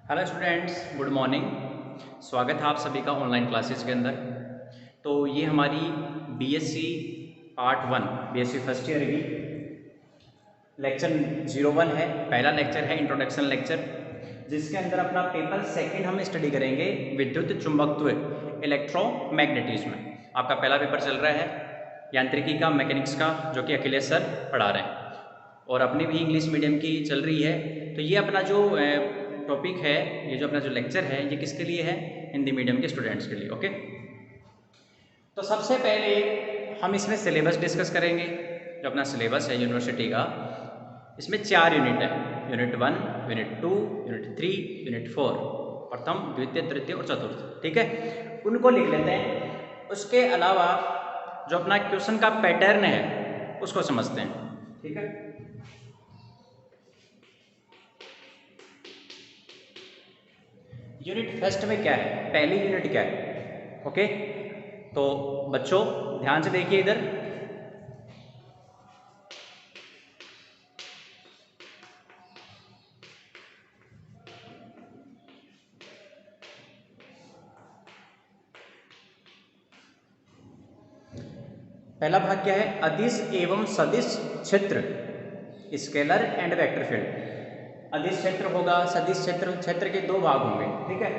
Hello students, good morning. स्वागत है आप सभी का ऑनलाइन क्लासेस के अंदर। तो ये हमारी BSc part 1 BSc first year की लेक्चर 01 है। पहला लेक्चर है इंट्रोडक्शन लेक्चर, जिसके अंदर अपना पेपर सेकंड हम स्टडी करेंगे विद्युत चुंबकत्व इलेक्ट्रोमैग्नेटिज्म। आपका पहला पेपर चल रहा है यांत्रिकी का, मैकेनिक्स का, जो कि अखिलेश सर पढ़ा रहे हैं और अपनी भी इंग्लिश मीडियम की चल रही है। तो ये अपना जो टॉपिक है, ये जो अपना जो लेक्चर है, ये किसके लिए है? हिंदी मीडियम के स्टूडेंट्स के लिए। ओके, तो सबसे पहले हम इसमें सिलेबस डिस्कस करेंगे। जो अपना सिलेबस है यूनिवर्सिटी का, इसमें 4 यूनिट है। यूनिट 1, यूनिट 2, यूनिट 3, यूनिट 4, प्रथम, द्वितीय, तृतीय और चतुर्थ। ठीक है, उनको लिख लेते हैं। उसके अलावा जो अपना क्वेश्चन का पैटर्न है उसको समझते हैं। ठीक है, यूनिट फर्स्ट में क्या है, पहली यूनिट क्या है? ओके, तो बच्चों ध्यान से देखिए इधर। पहला भाग क्या है? अदिश एवं सदिश क्षेत्र, स्केलर एंड वेक्टर फील्ड। अदिश क्षेत्र होगा, सदिश क्षेत्र, क्षेत्र के दो भाग होंगे। ठीक है,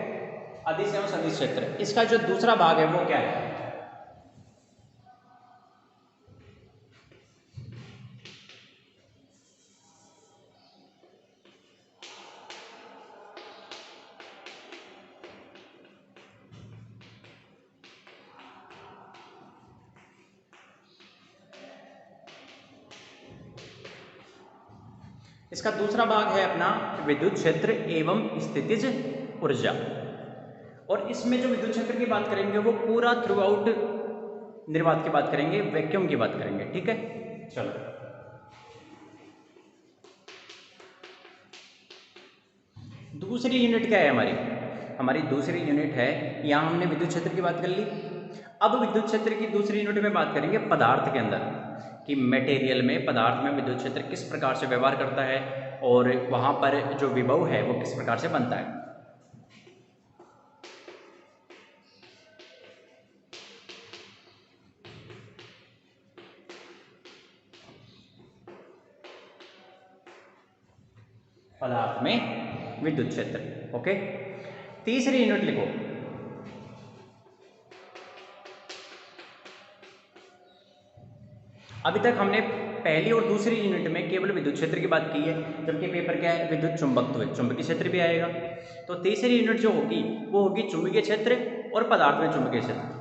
अदिश एवं सदिश क्षेत्र। इसका जो दूसरा भाग है वो क्या है? इसका दूसरा भाग है अपना विद्युत क्षेत्र एवं स्थितिज ऊर्जा। और इसमें जो विद्युत क्षेत्र की बात करेंगे वो पूरा थ्रू आउट निर्वात की बात करेंगे, वैक्यूम की बात करेंगे। ठीक है, चलो दूसरी यूनिट क्या है हमारी? हमारी दूसरी यूनिट है, यहाँ हमने विद्युत क्षेत्र की बात कर ली। अब विद्युत क्षेत्र की दूसरी यूनिट में बात करेंगे पदार्थ के अंदर, कि मटेरियल में, पदार्थ में विद्युत क्षेत्र किस प्रकार से व्यवहार करता है और वहाँ पर जो विभव है वो किस प्रकार से बनता है। पदार्थ में विद्युत क्षेत्र। ओके, तीसरी यूनिट लिखो। अभी तक हमने पहली और दूसरी यूनिट में केवल विद्युत क्षेत्र की बात की है, जबकि पेपर क्या है? विद्युत चुंबकत्व, चुंबकीय क्षेत्र भी आएगा। तो तीसरी यूनिट जो होगी वो होगी चुंबकीय क्षेत्र और पदार्थ में चुंबकीय क्षेत्र।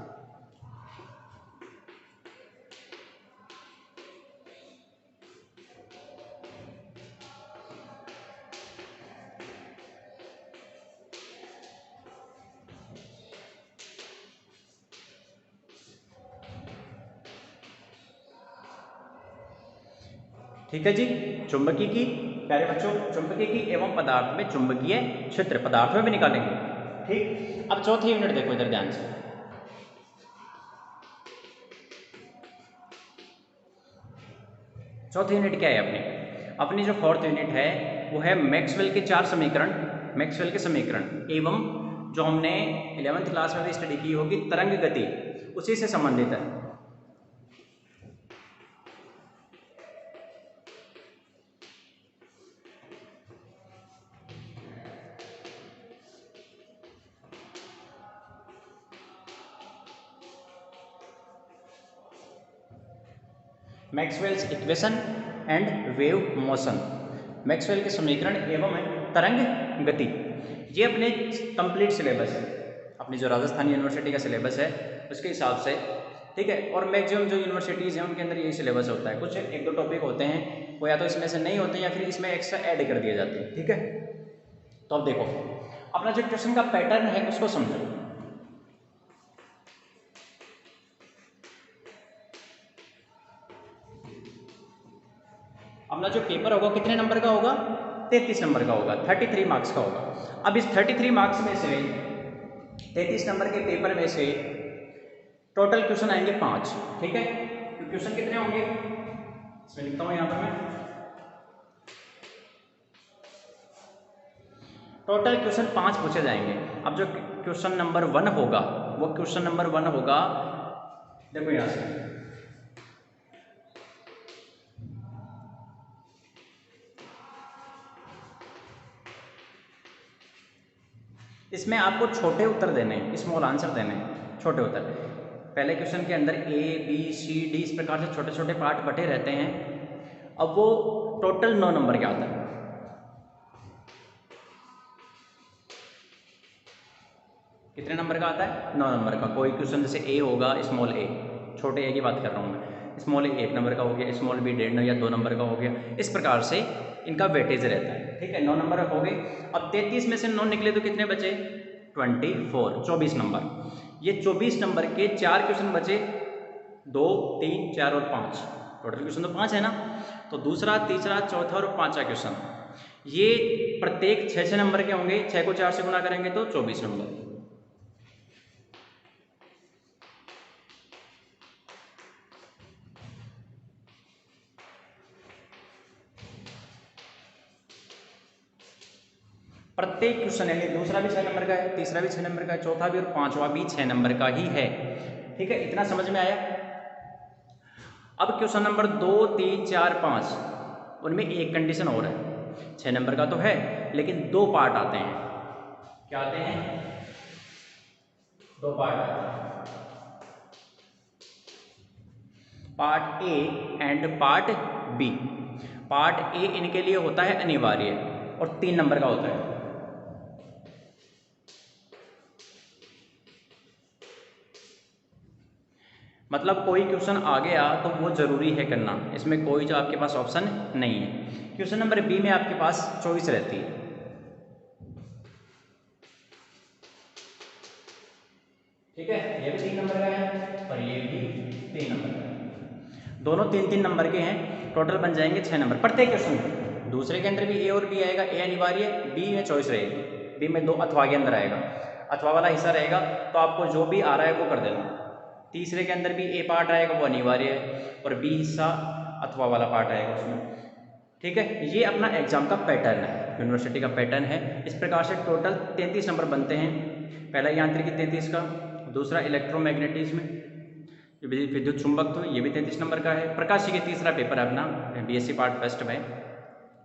ठीक है जी, चुंबकीय की, प्यारे बच्चों, चुंबकीय की एवं पदार्थ में चुंबकीय क्षेत्र पदार्थ में भी निकालेंगे। ठीक, अब चौथी यूनिट देखो इधर ध्यान से। चौथी यूनिट क्या है अपनी? अपनी जो फोर्थ यूनिट है वो है मैक्सवेल के 4 समीकरण, मैक्सवेल के समीकरण एवं जो हमने 11th क्लास में भी स्टडी की होगी तरंग गति, उसी से संबंधित है। Maxwell's equation and wave motion, Maxwell के समीकरण एवं तरंग गति। ये अपने कंप्लीट सिलेबस है, अपनी जो राजस्थान यूनिवर्सिटी का सिलेबस है उसके हिसाब से। ठीक है, और मैक्सिमम जो यूनिवर्सिटीज़ हैं उनके अंदर यही सिलेबस होता है। कुछ एक दो टॉपिक होते हैं वो या तो इसमें से नहीं होते या फिर इसमें एक्स्ट्रा ऐड कर दिए जाते हैं। ठीक है, तो अब देखो अपना जो क्वेश्चन का पैटर्न है उसको समझो। अपना जो पेपर होगा कितने नंबर का होगा? 33 नंबर का होगा, 33 मार्क्स का होगा। अब इस 33 मार्क्स में से 33 नंबर के पेपर में से टोटल क्वेश्चन आएंगे 5। ठीक है, तो क्वेश्चन कितने होंगे इसमें लिखता हूं यहां पर मैं। टोटल क्वेश्चन 5 पूछे जाएंगे। अब जो क्वेश्चन नंबर 1 होगा वो क्वेश्चन नंबर 1 होगा, देखो यहाँ से इसमें आपको छोटे उत्तर देने हैं, स्मॉल आंसर देने हैं, छोटे उत्तर। पहले क्वेश्चन के अंदर A B C D इस प्रकार से छोटे छोटे पार्ट बटे रहते हैं। अब वो टोटल 9 नंबर का आता है। कितने नंबर का आता है? 9 नंबर का। कोई क्वेश्चन जैसे A होगा, स्मॉल a, छोटे a की बात कर रहा हूँ मैं, स्मॉल a 1 नंबर का हो गया, स्मॉल b 1.5 या 2 नंबर का हो गया। इस प्रकार से इनका वेटेज रहता है, ठीक है। 9 नंबर हो गए। अब 33 में से 9 निकले तो कितने बचे? 24 नंबर। ये 24 नंबर के 4 क्वेश्चन बचे, 2 3 4 और 5। टोटल क्वेश्चन तो 5 है ना। तो दूसरा, तीसरा, चौथा और पांचवा क्वेश्चन ये प्रत्येक 6 नंबर के होंगे। 6 को 4 से गुना करेंगे तो 24 नंबर। प्रत्येक क्वेश्चन यानी दूसरा भी 6 नंबर का है, तीसरा भी 6 नंबर का है, चौथा भी और पांचवा भी 6 नंबर का ही है, ठीक है। इतना समझ में आया। अब क्वेश्चन नंबर 2 3 4 5 उनमें एक कंडीशन और है। 6 नंबर का तो है लेकिन 2 पार्ट आते हैं। क्या आते हैं? 2 पार्ट आते हैं, part A and part B. Part A इनके लिए होता है अनिवार्य और 3 नंबर का होता है। मतलब कोई क्वेश्चन आ गया तो वो जरूरी है करना, इसमें कोई जो आपके पास ऑप्शन नहीं है। क्वेश्चन नंबर बी में आपके पास चॉइस रहती है, ठीक है। ये भी 3 नंबर का है और ये भी 3 नंबर का है। दोनों 3-3 नंबर के हैं। टोटल बन जाएंगे 6 नंबर प्रत्येक क्वेश्चन में। दूसरे के अंदर भी ए और बी आएगा। ए अनिवार्य, बी में चॉइस रहेगी, बी में 2 अथवा के अंदर आएगा, अथवा वाला हिस्सा रहेगा। तो आपको जो भी आ रहा है वो कर देना। तीसरे के अंदर भी ए पार्ट आएगा, वो अनिवार्य है, और बी हिस्सा अथवा वाला पार्ट आएगा उसमें, ठीक है। ये अपना एग्जाम का पैटर्न है, यूनिवर्सिटी का पैटर्न है। इस प्रकार से टोटल 33 नंबर बनते हैं। पहला यांत्रिकी 33 का, दूसरा इलेक्ट्रोमैग्नेटिज्म, विद्युत चुंबकत्व, ये भी 33 नंबर का है। प्रकाशिकी तीसरा पेपर है अपना बीएससी पार्ट फर्स्ट में,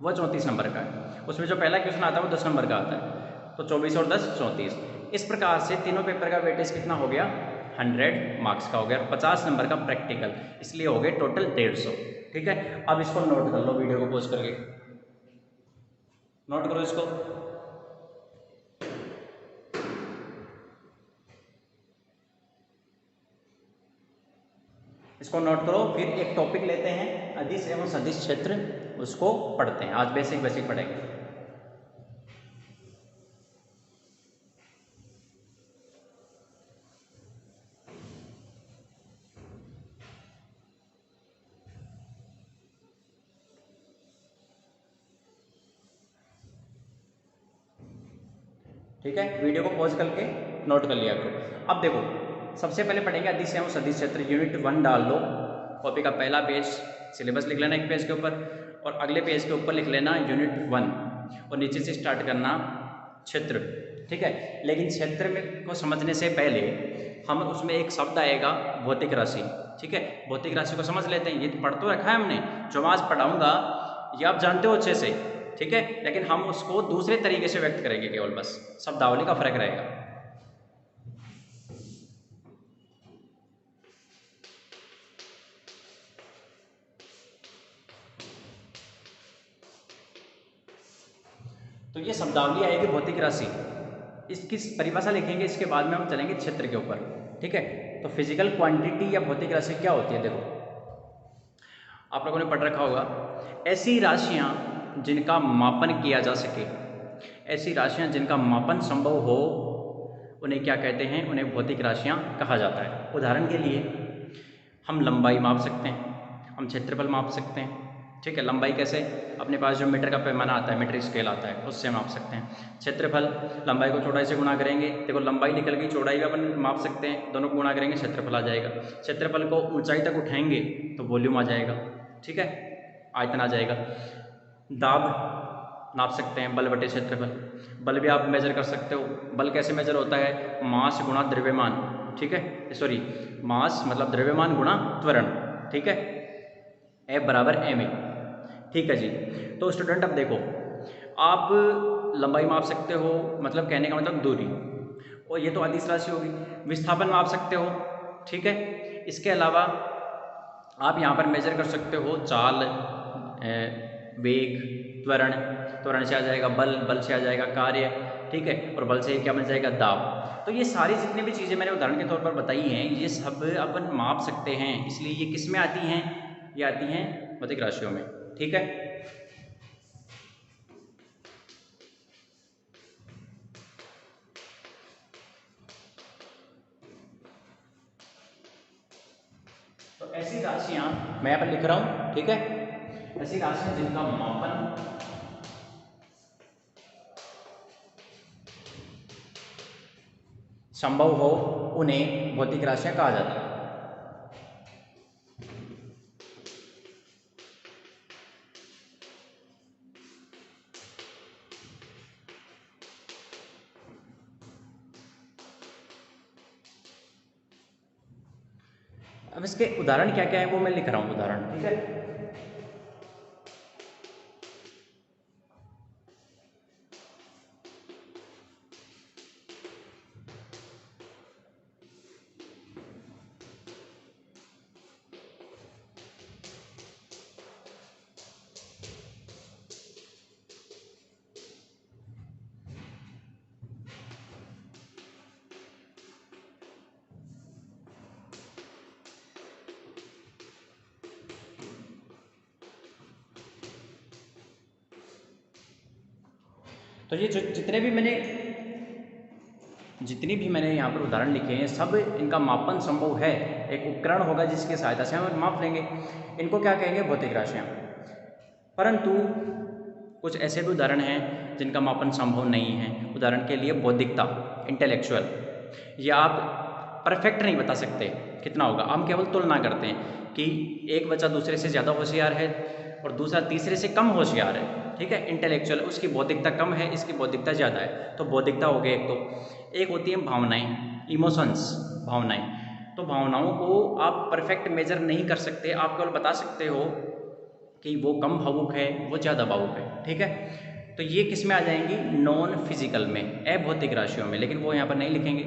वह 34 नंबर का है। उसमें जो पहला क्वेश्चन आता है वो 10 नंबर का आता है। तो 24 और 10 34। इस प्रकार से तीनों पेपर का वेटेज कितना हो गया? 100 मार्क्स का हो गया। 50 नंबर का प्रैक्टिकल, इसलिए हो गए टोटल 150, ठीक है। अब इसको नोट कर लो, वीडियो को पॉज करके नोट करो इसको। इसको नोट करो। फिर एक टॉपिक लेते हैं, अदिश एवं सदिश क्षेत्र, उसको पढ़ते हैं। आज बेसिक बेसिक पढ़ेंगे। ठीक है, वीडियो को पॉज करके नोट कर लिया करो। अब देखो, सबसे पहले पढ़ेंगे अदिश एवं सदिश क्षेत्र। यूनिट 1 डाल लो, कॉपी का पहला पेज, सिलेबस लिख लेना एक पेज के ऊपर, और अगले पेज के ऊपर लिख लेना यूनिट 1, और नीचे से स्टार्ट करना क्षेत्र, ठीक है। लेकिन क्षेत्र में को समझने से पहले हम उसमें एक शब्द आएगा भौतिक राशि, ठीक है। भौतिक राशि को समझ लेते हैं। ये पढ़ तो रखा है हमने, जो आज पढ़ाऊंगा ये आप जानते हो अच्छे से, ठीक है। लेकिन हम उसको दूसरे तरीके से व्यक्त करेंगे, केवल बस शब्दावली का फर्क रहेगा। तो ये शब्दावली आएगी भौतिक राशि, इसकी परिभाषा लिखेंगे, इसके बाद में हम चलेंगे क्षेत्र के ऊपर, ठीक है। तो फिजिकल क्वांटिटी या भौतिक राशि क्या होती है? देखो, आप लोगों ने पढ़ रखा होगा, ऐसी राशियां जिनका मापन किया जा सके, ऐसी राशियां जिनका मापन संभव हो, उन्हें क्या कहते हैं? उन्हें भौतिक राशियां कहा जाता है। उदाहरण के लिए हम लंबाई माप सकते हैं, हम क्षेत्रफल माप सकते हैं, ठीक है। लंबाई कैसे? अपने पास जो मीटर का पैमाना आता है, मीटर स्केल आता है, उससे माप सकते हैं। क्षेत्रफल, लंबाई को चौड़ाई से गुणा करेंगे, देखो लंबाई निकल गई, चौड़ाई भी अपन माप सकते हैं, दोनों को गुणा करेंगे क्षेत्रफल आ जाएगा। क्षेत्रफल को ऊंचाई तक उठाएंगे तो वॉल्यूम आ जाएगा, ठीक है, आयतन आ जाएगा। दाब, नाप सकते हैं, बल बटे क्षेत्रफल। बल भी आप मेजर कर सकते हो। बल कैसे मेजर होता है? मास गुणा द्रव्यमान, ठीक है, सॉरी, मास मतलब द्रव्यमान गुणा त्वरण, ठीक है, F बराबर ma, ठीक है जी। तो स्टूडेंट अब देखो, आप लंबाई माप सकते हो, मतलब कहने का मतलब दूरी, और ये तो अदिश राशि होगी। विस्थापन माप सकते हो, ठीक है। इसके अलावा आप यहाँ पर मेजर कर सकते हो चाल, वेग, त्वरण, त्वरण से आ जाएगा बल, बल से आ जाएगा कार्य, ठीक है, और बल से क्या बन जाएगा? दाब। तो ये सारी जितनी भी चीज़ें मैंने उदाहरण के तौर पर बताई हैं, ये सब अपन माप सकते हैं। इसलिए ये किस में आती हैं? ये आती हैं भौतिक राशियों में, ठीक है। तो ऐसी राशियां मैं यहाँ पर लिख रहा हूँ, ठीक है, ऐसी राशियां जिनका मापन संभव हो, उन्हें भौतिक राशियां कहा जाता है। अब इसके उदाहरण क्या क्या है वो मैं लिख रहा हूँ उदाहरण, ठीक है। तो ये जितनी भी मैंने यहाँ पर उदाहरण लिखे हैं, सब इनका मापन संभव है। एक उपकरण होगा जिसकी सहायता से हम माप लेंगे। इनको क्या कहेंगे? भौतिक राशियाँ। परंतु कुछ ऐसे भी उदाहरण हैं जिनका मापन संभव नहीं है। उदाहरण के लिए बौद्धिकता, इंटेलेक्चुअल, या आप परफेक्ट नहीं बता सकते कितना होगा। हम केवल तुलना करते हैं कि एक बच्चा दूसरे से ज़्यादा होशियार है और दूसरा तीसरे से कम होशियार है, ठीक है। इंटेलेक्चुअल, उसकी बौद्धिकता कम है, इसकी बौद्धिकता ज़्यादा है, तो बौद्धिकता हो गई एक। तो एक होती है भावनाएं, इमोशंस, भावनाएं। तो भावनाओं को आप परफेक्ट मेजर नहीं कर सकते, आप केवल बता सकते हो कि वो कम भावुक है, वो ज़्यादा भावुक है, ठीक है। तो ये किस में आ जाएंगी? नॉन फिजिकल में, अभौतिक राशियों में, लेकिन वो यहाँ पर नहीं लिखेंगे।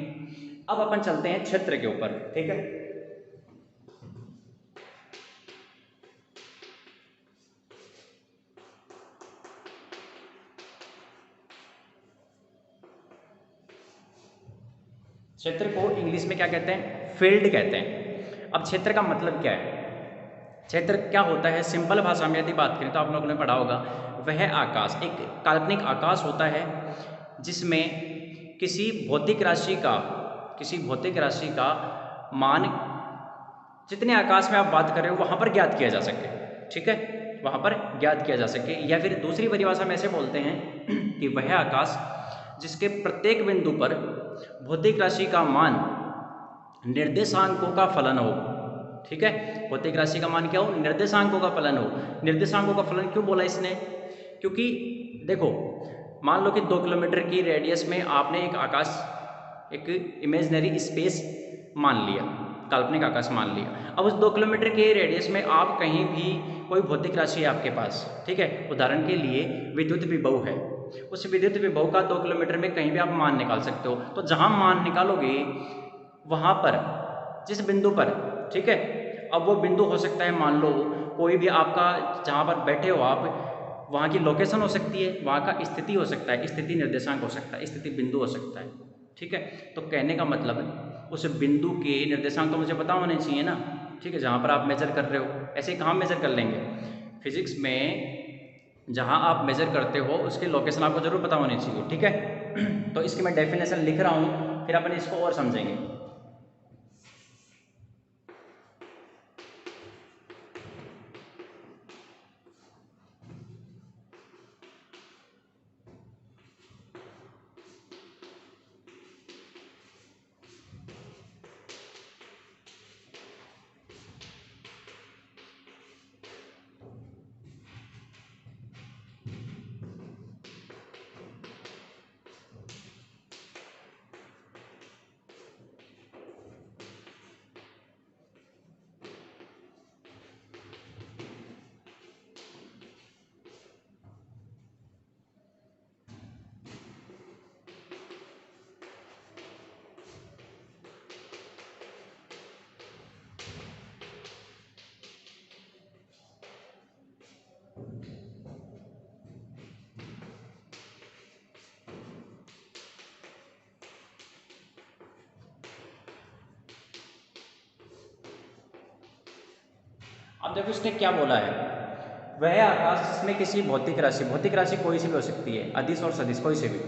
अब अपन चलते हैं क्षेत्र के ऊपर, ठीक है। क्षेत्र को इंग्लिश में क्या कहते हैं? फील्ड कहते हैं। अब क्षेत्र का मतलब क्या है? क्षेत्र क्या होता है? सिंपल भाषा में यदि बात करें तो आप लोगों ने पढ़ा होगा, वह आकाश, एक काल्पनिक आकाश होता है जिसमें किसी भौतिक राशि का मान जितने आकाश में आप बात कर रहे हो वहाँ पर ज्ञात किया जा सके, ठीक है, वहाँ पर ज्ञात किया जा सके। या फिर दूसरी परिभाषा में ऐसे बोलते हैं कि वह आकाश जिसके प्रत्येक बिंदु पर भौतिक राशि का मान निर्देशांकों का फलन हो, ठीक है। भौतिक राशि का मान क्या हो? निर्देशांकों का फलन हो। निर्देशांकों का फलन क्यों बोला इसने? क्योंकि देखो, मान लो कि 2 किलोमीटर की रेडियस में आपने एक आकाश, एक इमेजनरी स्पेस मान लिया, काल्पनिक आकाश मान लिया। अब उस 2 किलोमीटर के रेडियस में आप कहीं भी कोई भौतिक राशि है आपके पास, ठीक है, उदाहरण के लिए विद्युत विभव है, उस विद्युत विभव का 2 किलोमीटर में कहीं भी आप मान निकाल सकते हो। तो जहाँ मान निकालोगे वहाँ पर, जिस बिंदु पर, ठीक है, अब वो बिंदु हो सकता है, मान लो कोई भी आपका, जहाँ पर बैठे हो आप, वहाँ की लोकेशन हो सकती है, वहाँ का स्थिति हो सकता है, स्थिति निर्देशांक हो सकता है, स्थिति बिंदु हो सकता है, ठीक है। तो कहने का मतलब उस बिंदु के निर्देशांक तो मुझे पता होने चाहिए ना, ठीक है, जहाँ पर आप मेजर कर रहे हो। ऐसे ही कहाँ मेजर कर लेंगे? फिजिक्स में जहाँ आप मेजर करते हो उसकी लोकेशन आपको जरूर पता होनी चाहिए, ठीक है। तो इसकी मैं डेफिनेशन लिख रहा हूँ, फिर अपन इसको और समझेंगे। अब देखो इसने क्या बोला है, वह आकाश जिसमें किसी भौतिक राशि कोई सी भी हो सकती है, अदिश और सदिश कोई से भी,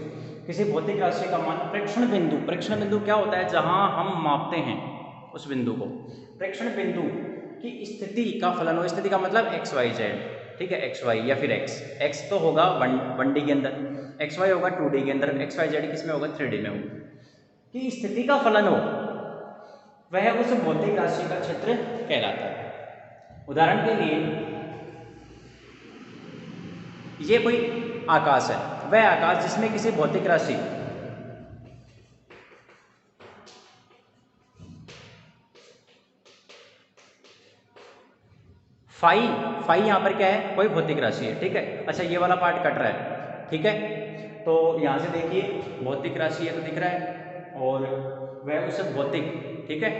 किसी भौतिक राशि का मान प्रेक्षण बिंदु क्या होता है, जहां हम मापते हैं उस बिंदु को, प्रेक्षण बिंदु की स्थिति का फलन हो, स्थिति का मतलब एक्स वाई जेड, ठीक है, एक्स वाई या फिर एक्स तो होगा 1D के अंदर, एक्स वाई होगा 2D के अंदर, एक्स वाई जेड किस में होगा 3D में होगा, कि स्थिति का फलन हो, वह उस भौतिक राशि का क्षेत्र कहलाता है। उदाहरण के लिए ये कोई आकाश है, वह आकाश जिसमें किसी भौतिक राशि फाई यहाँ पर क्या है, कोई भौतिक राशि है, ठीक है। अच्छा ये वाला पार्ट कट रहा है, ठीक है, तो यहाँ से देखिए भौतिक राशि है तो दिख रहा है, और वह उस भौतिक, ठीक है,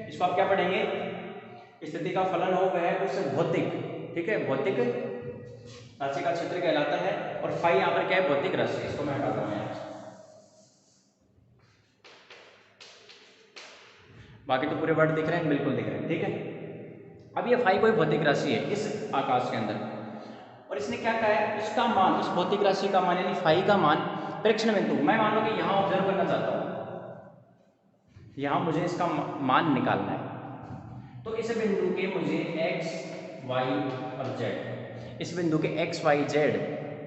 इसको आप क्या पढ़ेंगे, स्थिति का फलन हो वह उस भौतिक, ठीक है, भौतिक राशि का क्षेत्र कहलाता है। और फाई यहाँ पर क्या है, भौतिक राशि, इसको मैं हटाता हूँ यहाँ, बाकी तो पूरे वर्ड दिख रहे हैं, बिल्कुल दिख रहे हैं, ठीक है। अब ये फाई कोई भौतिक राशि है इस आकाश के अंदर, और इसने क्या कहा है, उसका मान, उस भौतिक राशि का मान यानी फाई का मान प्रेक्षण बिंदु, मैं मान लो कि यहाँ ऑब्जर्व करना चाहता हूँ, यहाँ मुझे इसका मान निकालना है, तो इस बिंदु के मुझे एक्स वाई और जेड, इस बिंदु के एक्स वाई जेड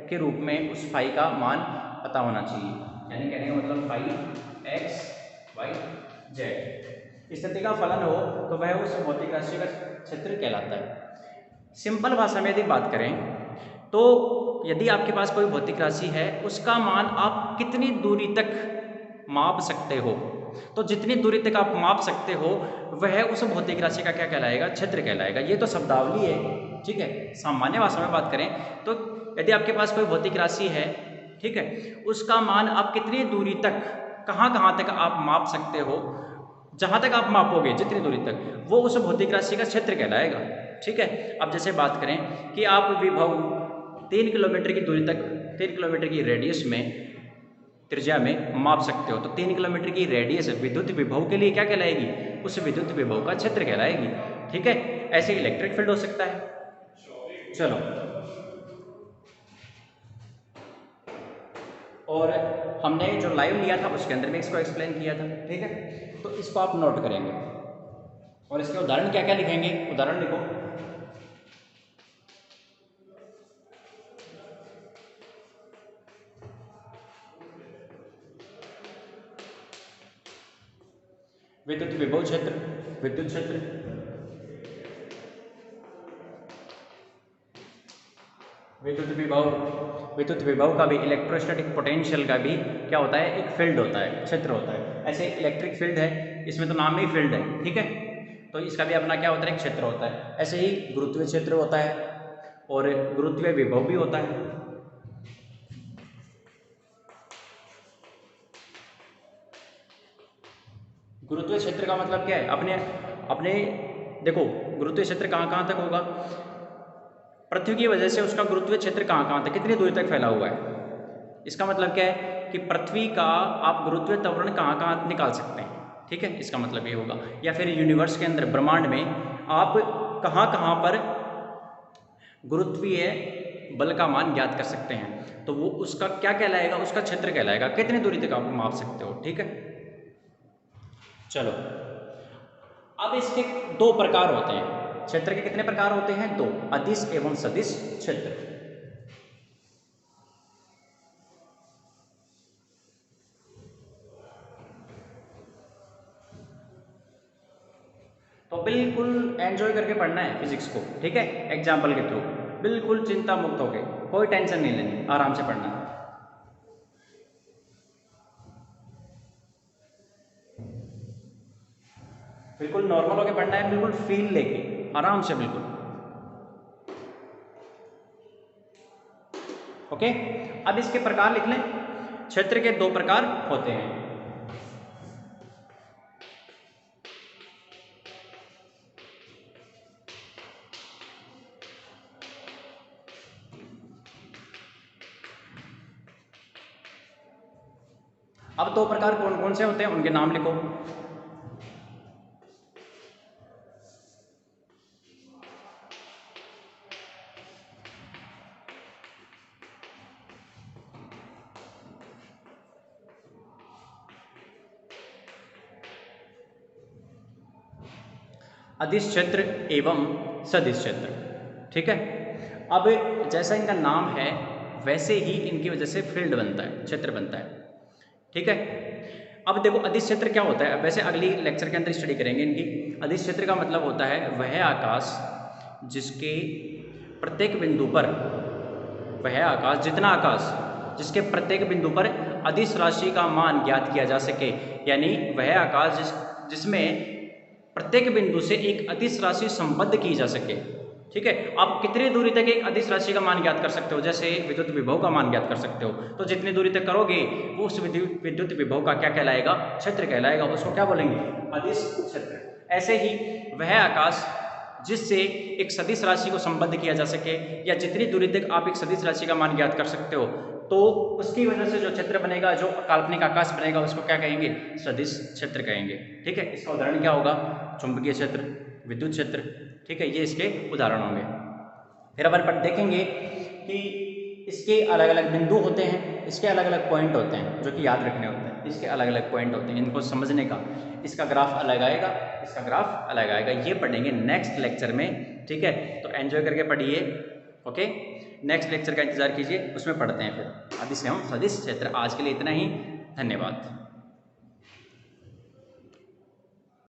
के रूप में उस फाई का मान पता होना चाहिए, यानी कहने का मतलब फाई एक्स वाई जेड स्थिति का फलन हो तो वह उस भौतिक राशि का क्षेत्र कहलाता है। सिंपल भाषा में यदि बात करें तो यदि आपके पास कोई भौतिक राशि है, उसका मान आप कितनी दूरी तक माप सकते हो, तो जितनी दूरी तक आप माप सकते हो वह उस भौतिक राशि का क्या कहलाएगा, क्षेत्र कहलाएगा। ये तो शब्दावली है, ठीक है। सामान्य भाषा में बात करें तो यदि आपके पास कोई भौतिक राशि है, ठीक है, उसका मान आप कितनी दूरी तक, कहाँ तक आप माप सकते हो, जहाँ तक आप मापोगे जितनी दूरी तक, वो उस भौतिक राशि का क्षेत्र कहलाएगा, ठीक है। अब जैसे बात करें कि आप विभव 3 किलोमीटर की दूरी तक, 3 किलोमीटर की रेडियस में, त्रिज्या में माप सकते हो, तो 3 किलोमीटर की रेडियस विद्युत विभव के लिए क्या कहलाएगी, उस विद्युत विभव का क्षेत्र कहलाएगी, ठीक है। ऐसे इलेक्ट्रिक फील्ड हो सकता है। चलो, और हमने जो लाइव लिया था उसके अंदर में इसको एक्सप्लेन किया था, ठीक है। तो इसको आप नोट करेंगे और इसके उदाहरण क्या क्या लिखेंगे, उदाहरण लिखो, विद्युत विभव क्षेत्र, विद्युत क्षेत्र, विद्युत विभव का भी, इलेक्ट्रोस्टैटिक पोटेंशियल का भी क्या होता है, एक फील्ड होता है, क्षेत्र होता है। ऐसे इलेक्ट्रिक फील्ड है, इसमें तो नाम ही फील्ड है, ठीक है, तो इसका भी अपना क्या होता है, एक क्षेत्र होता है। ऐसे ही गुरुत्वीय क्षेत्र होता है और गुरुत्वीय विभव भी होता है। गुरुत्वीय क्षेत्र का मतलब क्या है, अपने देखो गुरुत्वीय क्षेत्र कहाँ तक होगा, पृथ्वी की वजह से उसका गुरुत्वीय क्षेत्र कहाँ तक, कितनी दूरी तक फैला हुआ है। इसका मतलब क्या है कि पृथ्वी का आप गुरुत्वीय त्वरण कहाँ निकाल सकते हैं, ठीक है, इसका मतलब ये होगा। या फिर यूनिवर्स के अंदर, ब्रह्मांड में आप कहाँ पर गुरुत्वीय बल का मान ज्ञात कर सकते हैं, तो वो उसका क्या कहलाएगा, उसका क्षेत्र कहलाएगा, कितनी दूरी तक आप माप सकते हो, ठीक है। चलो, अब इसके दो प्रकार होते हैं, क्षेत्र के कितने प्रकार होते हैं, दो, अदिश एवं सदिश क्षेत्र। तो बिल्कुल एंजॉय करके पढ़ना है फिजिक्स को, ठीक है, एग्जाम्पल के थ्रू, बिल्कुल चिंता मुक्त होके, कोई टेंशन नहीं लेनी, आराम से पढ़ना है। बिल्कुल नॉर्मल होके पढ़ना है, बिल्कुल फील लेके, आराम से, बिल्कुल, ओके। अब इसके प्रकार लिख लें, क्षेत्र के दो प्रकार होते हैं, अब दो प्रकार कौन कौन से होते हैं उनके नाम लिखो। अदिश क्षेत्र एवं सदिश क्षेत्र। ठीक है, अब जैसा इनका नाम है वैसे ही इनकी वजह से फील्ड बनता है, क्षेत्र बनता है। ठीक है, अब देखो अदिश क्षेत्र क्या होता है, वैसे अगली लेक्चर के अंदर स्टडी करेंगे इनकी। अदिश क्षेत्र का मतलब होता है वह आकाश जिसके प्रत्येक बिंदु पर, वह आकाश, जितना आकाश जिसके प्रत्येक बिंदु पर अदिश राशि का मान ज्ञात किया जा सके, यानी वह आकाश जिसमें प्रत्येक बिंदु से एक अदिश राशि संबद्ध की जा सके। ठीक है, आप कितनी दूरी तक एक अदिश राशि का मान ज्ञात कर सकते हो, जैसे विद्युत विभव का मान ज्ञात कर सकते हो, तो जितनी दूरी तक करोगे वो उस विद्युत विभव का क्या कहलाएगा, क्षेत्र कहलाएगा, उसको क्या बोलेंगे, अदिश क्षेत्र। ऐसे ही वह आकाश जिससे एक सदिश राशि को संबद्ध किया जा सके, या जितनी दूरी तक आप एक सदिश राशि का मान ज्ञात कर सकते हो, तो उसकी वजह से जो क्षेत्र बनेगा, जो काल्पनिक आकाश बनेगा, उसको क्या कहेंगे, सदिश क्षेत्र कहेंगे। ठीक है, इसका उदाहरण क्या होगा, चुंबकीय क्षेत्र, विद्युत क्षेत्र। ठीक है, ये इसके उदाहरण होंगे। फिर अपन देखेंगे कि इसके अलग अलग बिंदु होते हैं, इसके अलग अलग पॉइंट होते हैं जो कि याद रखने होते हैं, इसके अलग अलग पॉइंट होते हैं, इनको समझने का। इसका ग्राफ अलग आएगा, इसका ग्राफ अलग आएगा, ये पढ़ेंगे नेक्स्ट लेक्चर में। ठीक है, तो एंजॉय करके पढ़िए। ओके, नेक्स्ट लेक्चर का इंतजार कीजिए, उसमें पढ़ते हैं फिर अदिश एवं सदिश क्षेत्र। आज के लिए इतना ही, धन्यवाद।